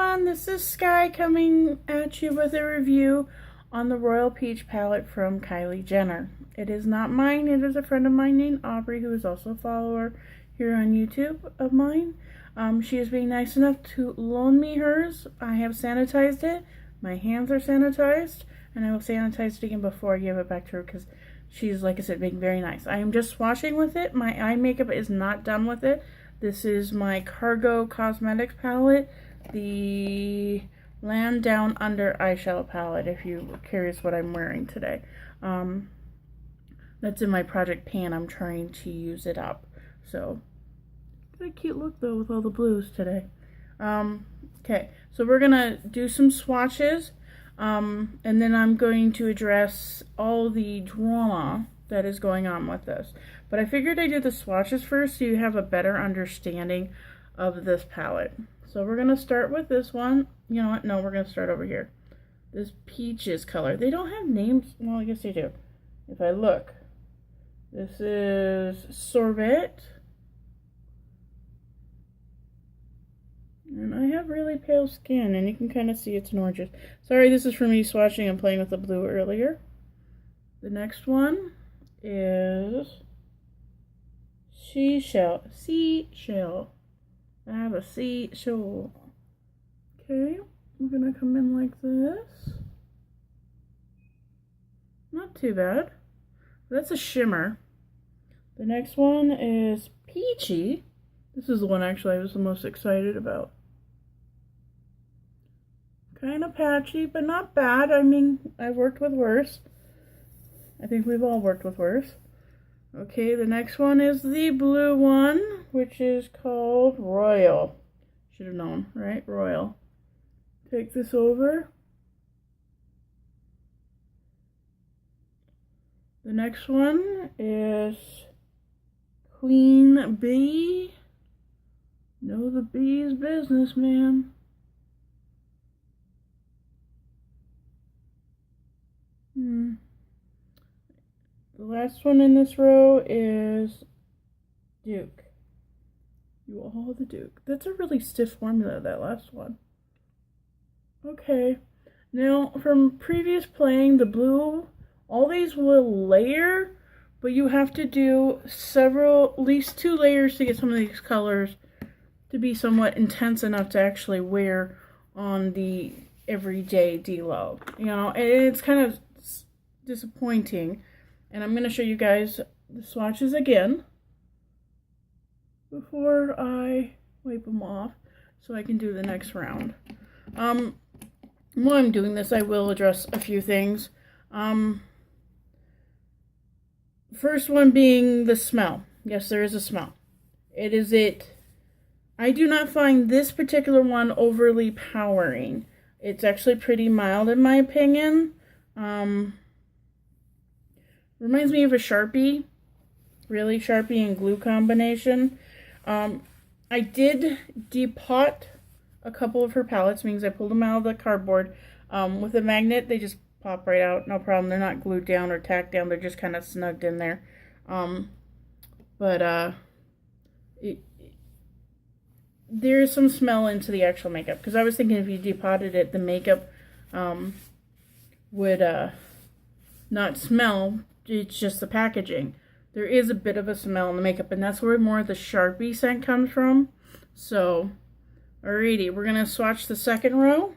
everyone, this is Sky coming at you with a review on the Royal Peach palette from Kylie Jenner. It is not mine, it is a friend of mine named Aubrey, who is also a follower here on YouTube of mine. She is being nice enough to loan me hers. I have sanitized it, my hands are sanitized, and I will sanitize it again before I give it back to her because she's, like I said, being very nice. I am just swatching with it. My eye makeup is not done with it. This is my Cargo Cosmetics palette, the Land Down Under eyeshadow palette, if you're curious what I'm wearing today. That's in my project pan. I'm trying to use it up. So, got a cute look though with all the blues today. Okay, so we're gonna do some swatches, and then I'm going to address all the drama that is going on with this. But I figured I'd do the swatches first so you have a better understanding of this palette. So we're going to start with this one. You know what? No, we're going to start over here. This peaches color. They don't have names. Well, I guess they do. If I look. This is Sorbet. And I have really pale skin, and you can kind of see it's an orange. Sorry, this is for me swatching and playing with the blue earlier. The next one is Seashell. I have a seashell. Okay, we're gonna come in like this. Not too bad. That's a shimmer. The next one is Peachy. This is the one actually I was the most excited about. Kind of patchy, but not bad. I mean, I've worked with worse. I think we've all worked with worse. Okay, the next one is the blue one, which is called Royal. Should have known, right? Royal. Take this over. The next one is Queen Bee. Know the bee's business, man. The last one in this row is Duke. You all the Duke. That's a really stiff formula, that last one. Okay. Now, from previous playing, the blue, all these will layer, but you have to do at least 2 layers to get some of these colors to be somewhat intense enough to actually wear on the everyday D-Lo. You know, and it's kind of disappointing. And I'm going to show you guys the swatches again before I wipe them off so I can do the next round. While I'm doing this, I will address a few things. First one being the smell. Yes, there is a smell. I do not find this particular one overly powering. It's actually pretty mild in my opinion. Reminds me of a Sharpie. Really, Sharpie and glue combination. I did depot a couple of her palettes, means I pulled them out of the cardboard. With a magnet, they just pop right out, no problem. They're not glued down or tacked down, they're just kind of snugged in there. There is some smell into the actual makeup, because I was thinking if you depotted it, the makeup would not smell. It's just the packaging. There is a bit of a smell in the makeup, and that's where more of the Sharpie scent comes from. So, alrighty, we're gonna swatch the second row,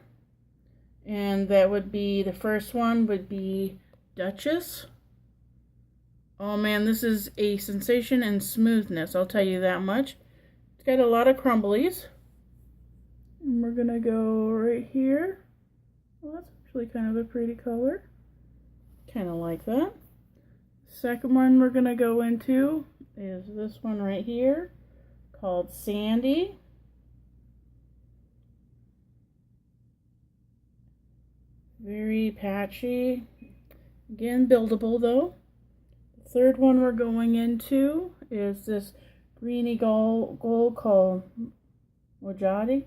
and that would be, the first one would be Duchess. Oh man, this is a sensation and smoothness, I'll tell you that much. It's got a lot of crumblies. And we're gonna go right here. Well, that's actually kind of a pretty color. Kind of like that. Second one we're gonna go into is this one right here, called Sandy. Very patchy. Again, buildable though. The third one we're going into is this greeny gold called Mojito.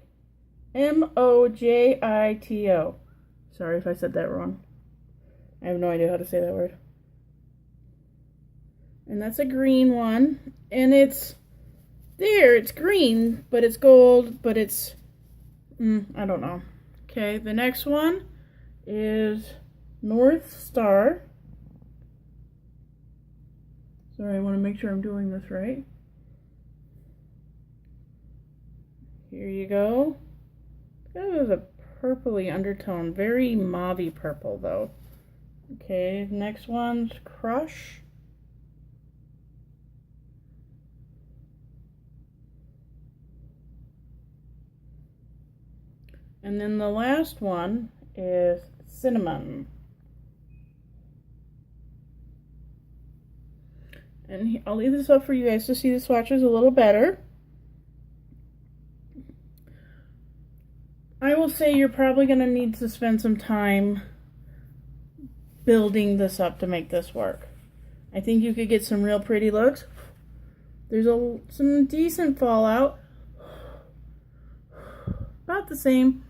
M-O-J-I-T-O. Sorry if I said that wrong. I have no idea how to say that word. And that's a green one. And it's green, but it's gold, but it's I don't know. Okay, the next one is North Star. Sorry, I want to make sure I'm doing this right. Here you go. That was a purpley undertone, very mauve-y purple though. Okay, next one's Crush. And then the last one is Cinnamon. And I'll leave this up for you guys to see the swatches a little better. I will say you're probably going to need to spend some time building this up to make this work. I think you could get some real pretty looks. There's some decent fallout. About the same.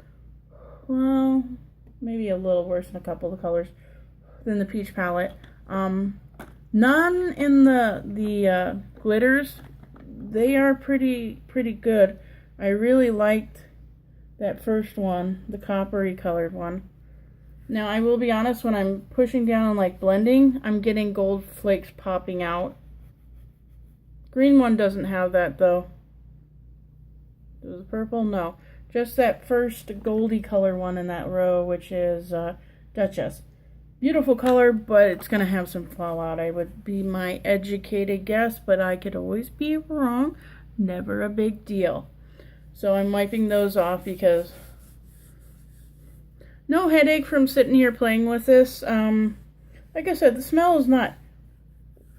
Well, maybe a little worse in a couple of colors than the peach palette. None in the glitters. They are pretty good. I really liked that first one, the coppery colored one. Now I will be honest, when I'm pushing down and like blending, I'm getting gold flakes popping out. Green one doesn't have that though. Does the purple? No. Just that first goldy color one in that row, which is Duchess. Beautiful color, but it's going to have some fallout. I would be my educated guess, but I could always be wrong. Never a big deal. So I'm wiping those off because no headache from sitting here playing with this. Like I said, the smell is not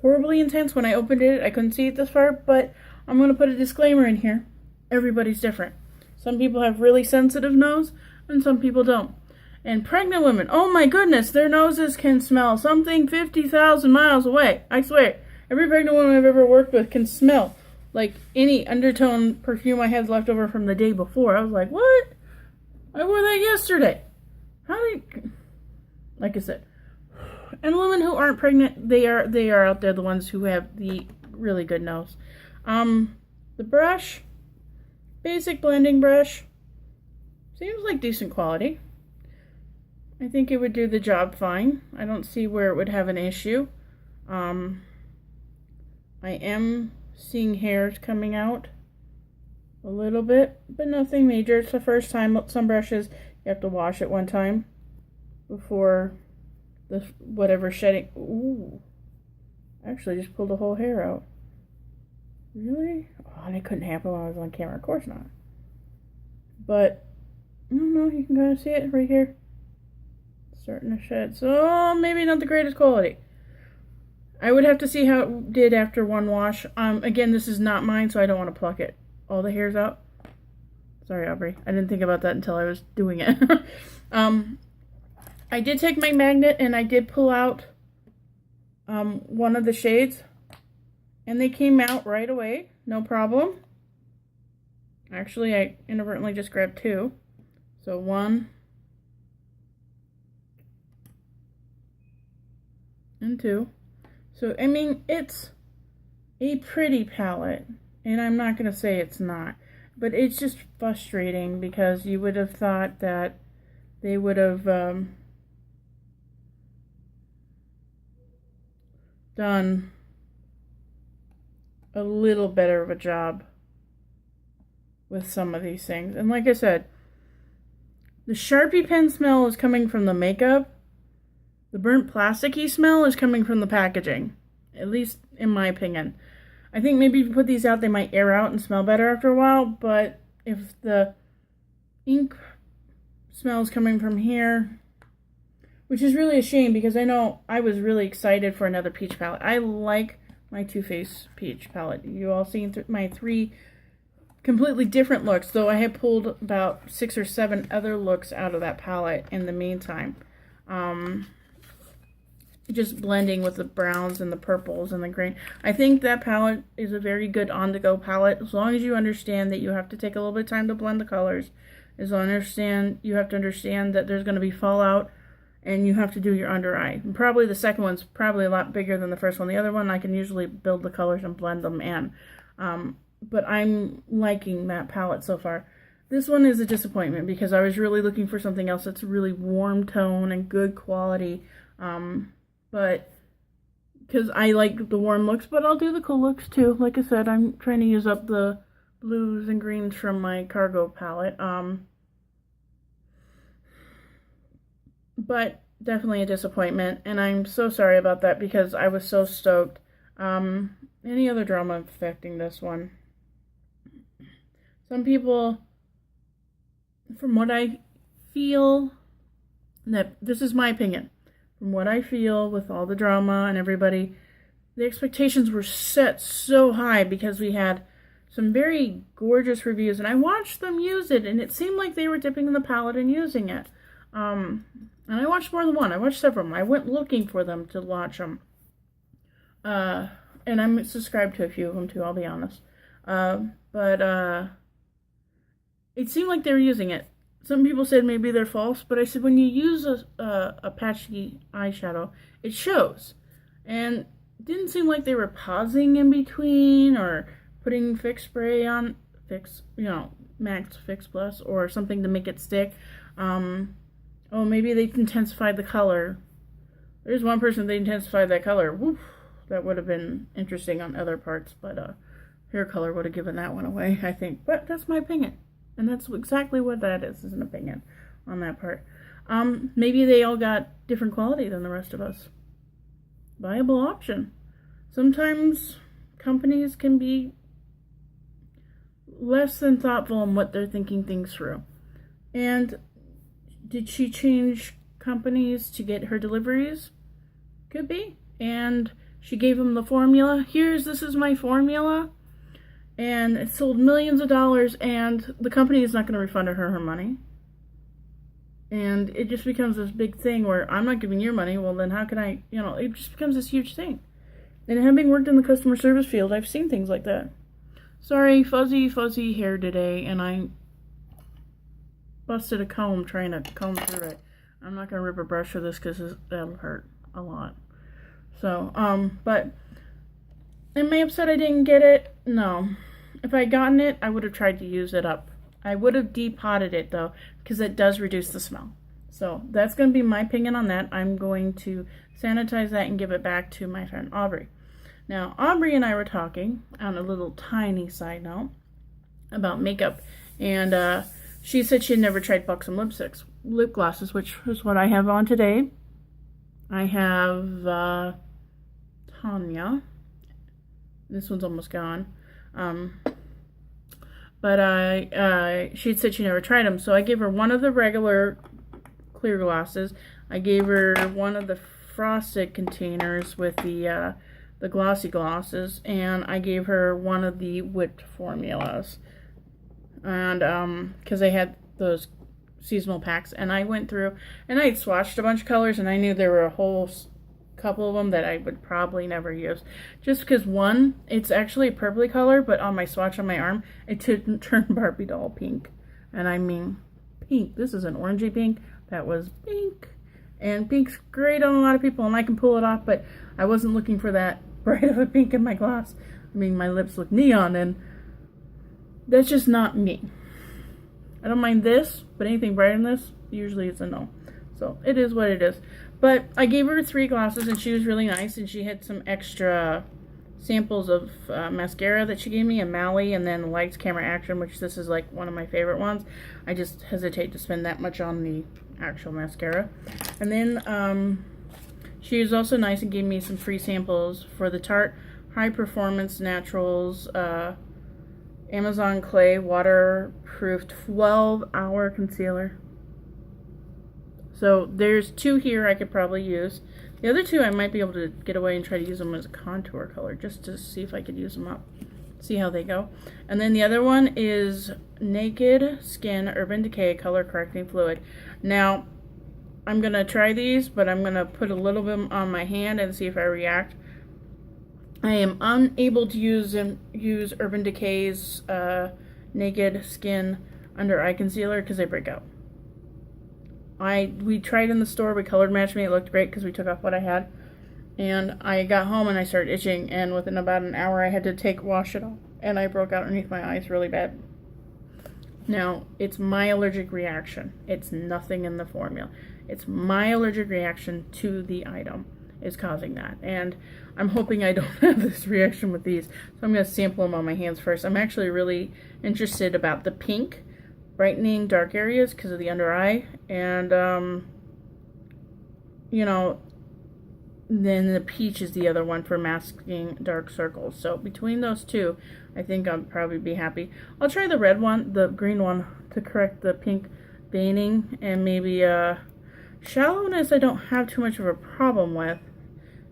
horribly intense. When I opened it, I couldn't see it this far, but I'm going to put a disclaimer in here. Everybody's different. Some people have really sensitive nose, and some people don't. And pregnant women, oh my goodness, their noses can smell something 50,000 miles away. I swear. Every pregnant woman I've ever worked with can smell like any undertone perfume I had left over from the day before. I was like, what? I wore that yesterday. How do you... Like I said. And women who aren't pregnant, they are out there, the ones who have the really good nose. The brush, basic blending brush, seems like decent quality. I think it would do the job fine. I don't see where it would have an issue. I am seeing hairs coming out a little bit, but nothing major. It's the first time. Some brushes you have to wash it one time before the whatever shedding. Ooh, actually just pulled a whole hair out. Really? Oh, and it couldn't happen when I was on camera. Of course not. But I don't know. You can kind of see it right here. Starting to shed. So maybe not the greatest quality. I would have to see how it did after one wash. Again, this is not mine, so I don't want to pluck it. All the hairs out. Sorry, Aubrey. I didn't think about that until I was doing it. I did take my magnet and I did pull out one of the shades. And they came out right away. No problem. Actually, I inadvertently just grabbed two. So one. And two. So, I mean, it's a pretty palette. And I'm not going to say it's not. But it's just frustrating because you would have thought that they would have done a little better of a job with some of these things. And like I said, the Sharpie pen smell is coming from the makeup. The burnt plasticky smell is coming from the packaging, at least in my opinion. I think maybe if you put these out, they might air out and smell better after a while, but if the ink smell is coming from here, which is really a shame because I know I was really excited for another peach palette. I like my Too Faced peach palette. You all seen my three completely different looks, though I had pulled about 6 or 7 other looks out of that palette in the meantime. Just blending with the browns and the purples and the green. I think that palette is a very good on-the-go palette, as long as you understand that you have to take a little bit of time to blend the colors. You have to understand that there's going to be fallout, and you have to do your under eye. And probably the second one's probably a lot bigger than the first one. The other one, I can usually build the colors and blend them in. But I'm liking that palette so far. This one is a disappointment because I was really looking for something else that's really warm tone and good quality. But because I like the warm looks, but I'll do the cool looks too. Like I said, I'm trying to use up the blues and greens from my cargo palette. But definitely a disappointment, and I'm so sorry about that because I was so stoked. Any other drama affecting this one? Some people, from what I feel, that this is my opinion, from what I feel with all the drama and everybody, the expectations were set so high because we had some very gorgeous reviews, and I watched them use it, and it seemed like they were dipping in the palette and using it. And I watched more than one. I watched several of them. I went looking for them to watch them. And I'm subscribed to a few of them too, I'll be honest. But it seemed like they were using it. Some people said maybe they're false, but I said when you use a patchy eyeshadow, it shows. And it didn't seem like they were pausing in between or putting Fix Spray on, Max Fix Plus or something to make it stick. Oh, maybe they intensified the color. There's one person they intensified that color. Woof, that would have been interesting on other parts, but hair color would have given that one away, I think. But that's my opinion. And that's exactly what that is an opinion on that part. Maybe they all got different quality than the rest of us. Viable option. Sometimes companies can be less than thoughtful in what they're thinking things through. And did she change companies to get her deliveries? Could be. And she gave them the formula. This is my formula. And it sold millions of dollars, and the company is not going to refund her money. And it just becomes this big thing where I'm not giving your money, well then how can I, it just becomes this huge thing. And having worked in the customer service field, I've seen things like that. Sorry, fuzzy hair today, and I busted a comb trying to comb through it. I'm not going to rip a brush for this because that'll hurt a lot. So, but am I upset I didn't get it? No. If I had gotten it, I would have tried to use it up. I would have depotted it though, because it does reduce the smell. So that's going to be my opinion on that. I'm going to sanitize that and give it back to my friend Aubrey. Now, Aubrey and I were talking on a little tiny side note about makeup, and she said she had never tried Buxom lip glosses, which is what I have on today. I have Tanya. This one's almost gone. But she said she never tried them, so I gave her one of the regular clear glosses. I gave her one of the frosted containers with the glossy glosses, and I gave her one of the whipped formulas. And because I had those seasonal packs, and I went through and I had swatched a bunch of colors, and I knew there were a whole couple of them that I would probably never use, just because one, it's actually a purpley color, but on my swatch on my arm it didn't turn Barbie doll pink, and I mean pink. This is an orangey pink. That was pink, and pink's great on a lot of people, and I can pull it off, but I wasn't looking for that bright of a pink in my gloss. I mean, my lips look neon, and that's just not me. I don't mind this, but anything brighter than this, usually it's a no. So it is what it is. But I gave her 3 glosses, and she was really nice, and she had some extra samples of mascara that she gave me, a Mally, and then Lights, Camera, Action, which this is like one of my favorite ones. I just hesitate to spend that much on the actual mascara. And then she was also nice and gave me some free samples for the Tarte High Performance Naturals Amazon Clay Waterproof 12-hour concealer. So there's 2 here I could probably use. The other 2 I might be able to get away and try to use them as a contour color, just to see if I could use them up. See how they go. And then the other one is Naked Skin Urban Decay Color Correcting Fluid. Now, I'm going to try these, but I'm going to put a little bit on my hand and see if I react. I am unable to use Urban Decay's Naked Skin Under Eye Concealer because they break out. We tried in the store, we colored matched me, it looked great because we took off what I had, and I got home and I started itching, and within about an hour I had to wash it off, and I broke out underneath my eyes really bad. Now, it's my allergic reaction. It's nothing in the formula. It's my allergic reaction to the item is causing that. And I'm hoping I don't have this reaction with these. So I'm going to sample them on my hands first. I'm actually really interested about the pink, brightening dark areas because of the under eye. And, you know, then the peach is the other one for masking dark circles. So between those two, I think I'll probably be happy. I'll try the red one, the green one, to correct the pink veining, and maybe shallowness I don't have too much of a problem with,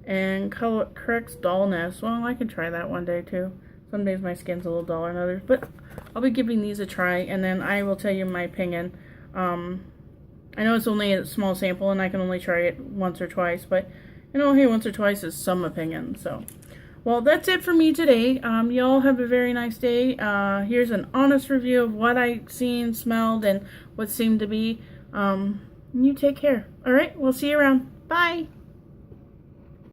and color corrects dullness. Well, I can try that one day too. Some days my skin's a little duller than others, but I'll be giving these a try, and then I will tell you my opinion. I know it's only a small sample, and I can only try it once or twice, but you know, hey, once or twice is some opinion. So, well, that's it for me today. Y'all have a very nice day. Here's an honest review of what I seen, smelled, and what seemed to be. You take care. All right, we'll see you around. Bye.